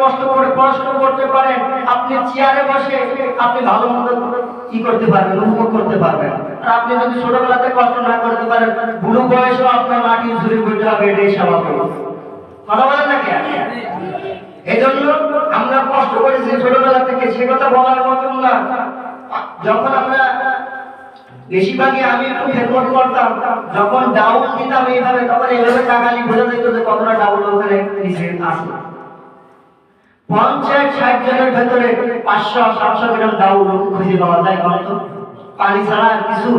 কষ্ট করে পড়াশোনা করতে পারেন, আপনি চেয়ারে বসে আপনি ভালো মন্দ কি করতে পারবেন, উপভোগ করতে পারবেন। আর আপনি যদি ছোটবেলাতে কষ্ট না করতে পারেন, বুড়ো বয়সেও আপনার মাটির ঝুড়ি বইতে হবে, এটাই স্বাভাবিক। কথা বলেন না কেন? এই জন্য আমরা কষ্ট করেছি ছোটবেলা থেকে, সে কথা বলার মতন না। যখন আমরা বেশিরভাগই আমি একটু খেদমত করতাম, যখন ডাউল দিতাম এইভাবে, তখন এইভাবে টাকালি বোঝা যেত যে কতটা ডাউল ওখানে নিচে আছে। 50-60 জনের ভেতরে 500-700 গ্রাম ডাউল খুঁজে পাওয়া যায়, হয়তো পানি ছাড়া আর কিছু।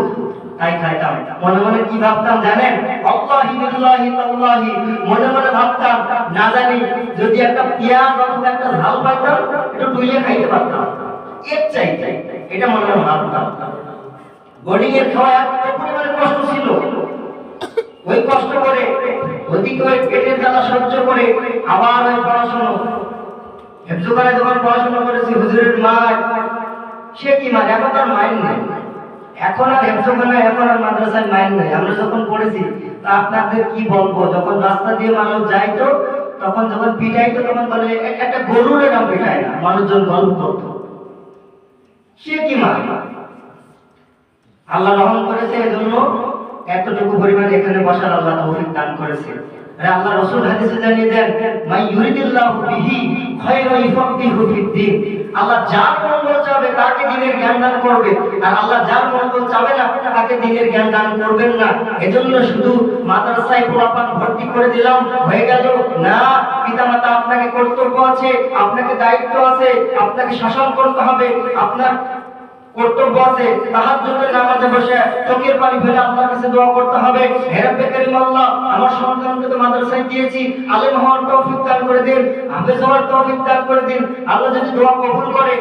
তাই খাইতাম, মনে মনে কি ভাবতাম জানেন? আল্লাহি বিল্লাহি তাল্লাহি, মনে মনে ভাবতাম না জানি যদি একটা পেঁয়াজ অথবা একটা ঝাল পাইতাম একটু ডুইয়ে খাইতে পারতাম, এর চাইতে এটা মনে মনে ভাবতাম। বোর্ডিং এর খাওয়া এত পরিমাণে কষ্ট ছিল, ওই কষ্ট করে ওদিকে ওই পেটের জ্বালা সহ্য করে আবার ওই পড়াশোনা হেফজোখানে যখন পড়াশোনা করেছি, হুজুরের মা, সে কি মানে এখন তার মাইন্ড নেই, এখন আর হেফজোখানে, এখন আর মাদ্রাসায় মাইন্ড নেই। আমরা যখন পড়েছি তা আপনাদের কি বলবো, যখন রাস্তা দিয়ে মানুষ যাইতো, তখন যখন পিটাইতো তখন বলে একটা গরুর নাম পিটায় না, মানুষজন গল্প করতো, সে কি মানে। আল্লাহ রহম করেছে, এজন্য এতটুকু পরিমাণে এখানে বসার আল্লাহ তৌফিক দান করেছে। আর আল্লাহ রাসূল হাদিসে জানিয়ে দেন, মাই ইউরিদিল্লাহু বিহি খায়রা ইফাক্কিহু ফিদ্দীন, আল্লাহ যার মঙ্গল চাবে তাকে দ্বীনের জ্ঞান দান করবে, আর আল্লাহ যার মঙ্গল চাবে না তাকে দ্বীনের জ্ঞান দান করবেন না। এজন্য শুধু মাদ্রাসায় পোলাপান ভর্তি করে দিলাম হয়ে গেল না। পিতামাতা আপনাকে কর্তব্য আছে, আপনাকে দায়িত্ব আছে, আপনাকে শাসন করতে হবে, আপনার কর্তব্য আছে তাহাজ্জুদের নামাজে বসে চোখের পানি ফেলে আল্লাহর কাছে দোয়া করতে হবে, হে রব্বে কারীম আল্লাহ, আমার সন্তানকে তো মাদ্রাসায় দিয়েছি, আলেম হওয়ার তৌফিক দান করে দিন, হাফেজ হওয়ার তৌফিক দান করে দিন। আল্লাহ যদি দোয়া কবুল করে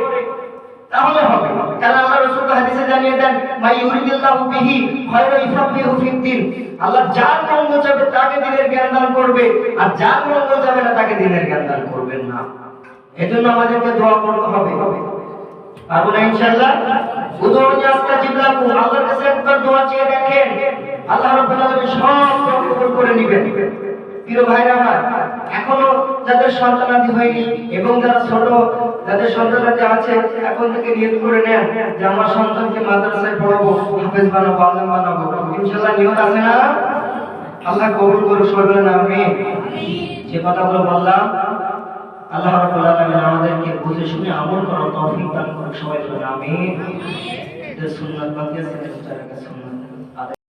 তাহলে হবে, কারণ আল্লাহ রাসূল হাদিসে জানিয়ে দেন, মাই ইউরিদিল্লাহু বিহি খায়রা ইফাক্কিহু ফিদ্দীন, আল্লাহ যার মঙ্গল চাবে তাকে দ্বীনের জ্ঞান দান করবে, আর যার মঙ্গল চাবে না তাকে দ্বীনের জ্ঞান দান করবেন না। এজন্য আমাদেরকে দোয়া করতে হবে, পারবো না ইনশাআল্লাহ। উদুনি আস্তাজিব লাকুম, আল্লাহর কাছে একবার দোয়া চেয়ে দেখেন, আল্লাহ রাব্বুল আলামিন সব কবুল করে নেবেন। প্রিয় ভাইরা আমার, এখনো যাদের সন্তানাদি হয়নি এবং যারা ছোট, যাদের সন্তানাদি আছে, এখন থেকে নিয়ত করে নেন যে আমার সন্তানকে মাদ্রাসায় পড়াবো, হাফেজ বানাবো, আলেম বানাবো। ইনশাআল্লাহ নিয়ত আছে না? আল্লাহ কবুল করুন, সবাই আমিন। যে কথাগুলো বললাম আল্লাহ রাব্বুল আলামিন আমাদেরকে বুঝে শুনে আমল করার তৌফিক দান করুন, সবাই বলুন আমিন। যে সুন্নাত বাকি আছে সেটা